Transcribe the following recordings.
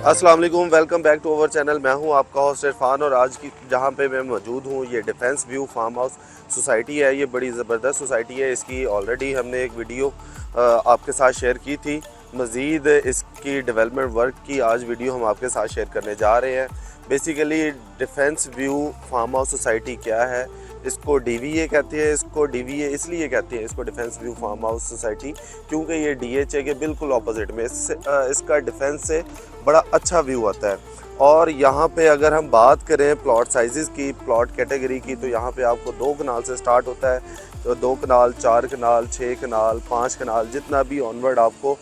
अस्सलाम वालेकुम, welcome back to our channel. मैं हूं आपका होस्ट इरफान और आज की जहां पे मैं मौजूद हूं ये Defence View Farm House Society है। ये बड़ी ज़बरदस्त सोसाइटी है। इसकी ऑलरेडी हमने एक वीडियो आपके साथ शेयर की थी। मज़ीद इसकी डेवलपमेंट वर्क की आज वीडियो हम आपके साथ शेयर करने जा रहे हैं। Basically Defence View Farm House Society क्या है, इसको डीवीए कहते हैं। इसको डीवीए इसलिए कहते हैं, इसको Defence View Farm House Society, क्योंकि ये डीएचए के बिल्कुल ऑपोजिट में इसका डिफेंस से बड़ा अच्छा व्यू आता है। और यहाँ पे अगर हम बात करें प्लॉट साइज़ की, प्लॉट कैटेगरी की, तो यहाँ पे आपको 2 कनाल से स्टार्ट होता है। तो 2 कनाल, 4 कनाल, 6 कनाल, 5 कनाल, जितना भी ऑनवर्ड आपको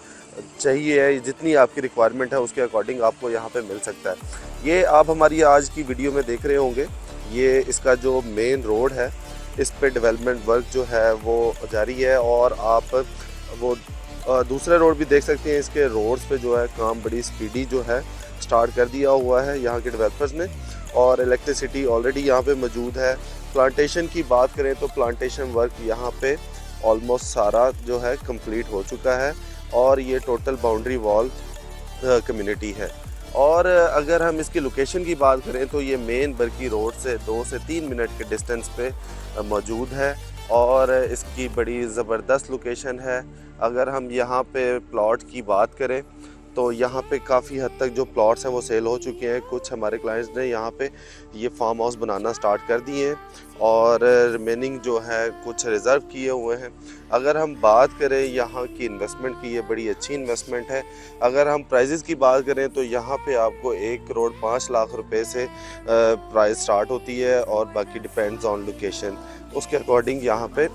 चाहिए है, जितनी आपकी रिक्वायरमेंट है उसके अकॉर्डिंग आपको यहाँ पे मिल सकता है। ये आप हमारी आज की वीडियो में देख रहे होंगे, ये इसका जो मेन रोड है, इस पे डेवलपमेंट वर्क जो है वो जारी है। और आप वो दूसरे रोड भी देख सकते हैं। इसके रोड्स पे जो है काम बड़ी स्पीडी जो है स्टार्ट कर दिया हुआ है यहाँ के डेवलपर्स ने, और इलेक्ट्रिसिटी ऑलरेडी यहाँ पे मौजूद है। प्लांटेशन की बात करें तो प्लांटेशन वर्क यहाँ पे ऑलमोस्ट सारा जो है कंप्लीट हो चुका है, और ये टोटल बाउंड्री वॉल कम्युनिटी है। और अगर हम इसकी लोकेशन की बात करें तो ये मेन बरकी रोड से 2 से 3 मिनट के डिस्टेंस पे मौजूद है, और इसकी बड़ी ज़बरदस्त लोकेशन है। अगर हम यहाँ पे प्लॉट की बात करें तो यहाँ पे काफ़ी हद तक जो प्लॉट्स हैं वो सेल हो चुके हैं। कुछ हमारे क्लाइंट्स ने यहाँ पे ये फार्म हाउस बनाना स्टार्ट कर दिए हैं, और रिमेनिंग जो है कुछ रिज़र्व किए हुए हैं। अगर हम बात करें यहाँ की इन्वेस्टमेंट की, ये बड़ी अच्छी इन्वेस्टमेंट है। अगर हम प्राइजेज़ की बात करें तो यहाँ पे आपको 1 करोड़ 5 लाख रुपए से प्राइस स्टार्ट होती है, और बाकी डिपेंड्स ऑन लोकेशन, उसके अकॉर्डिंग यहाँ पे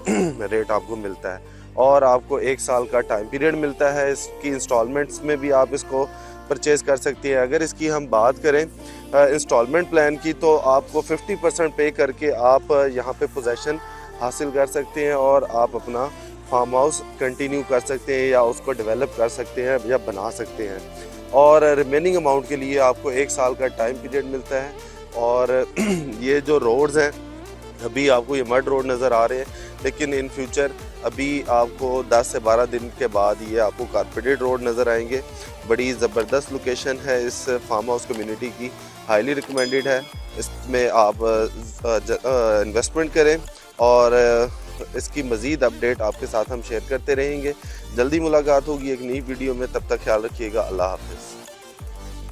रेट आपको मिलता है। और आपको 1 साल का टाइम पीरियड मिलता है। इसकी इंस्टॉलमेंट्स में भी आप इसको परचेज़ कर सकती हैं। अगर इसकी हम बात करें इंस्टॉलमेंट प्लान की, तो आपको 50% पे करके आप यहाँ पे पोजेसन हासिल कर सकते हैं, और आप अपना फार्म हाउस कंटिन्यू कर सकते हैं, या उसको डेवलप कर सकते हैं, या बना सकते हैं। और रिमेनिंग अमाउंट के लिए आपको 1 साल का टाइम पीरियड मिलता है। और ये जो रोड्स हैं, अभी आपको ये मड रोड नज़र आ रहे हैं, लेकिन इन फ्यूचर अभी आपको 10 से 12 दिन के बाद ये आपको कारपेटेड रोड नज़र आएंगे। बड़ी ज़बरदस्त लोकेशन है इस फार्म हाउस कम्युनिटी की, हाईली रिकमेंडेड है। इसमें आप इन्वेस्टमेंट करें, और इसकी मज़ीद अपडेट आपके साथ हम शेयर करते रहेंगे। जल्दी मुलाकात होगी एक नई वीडियो में, तब तक ख्याल रखिएगा। अल्लाह हाफ़िज़।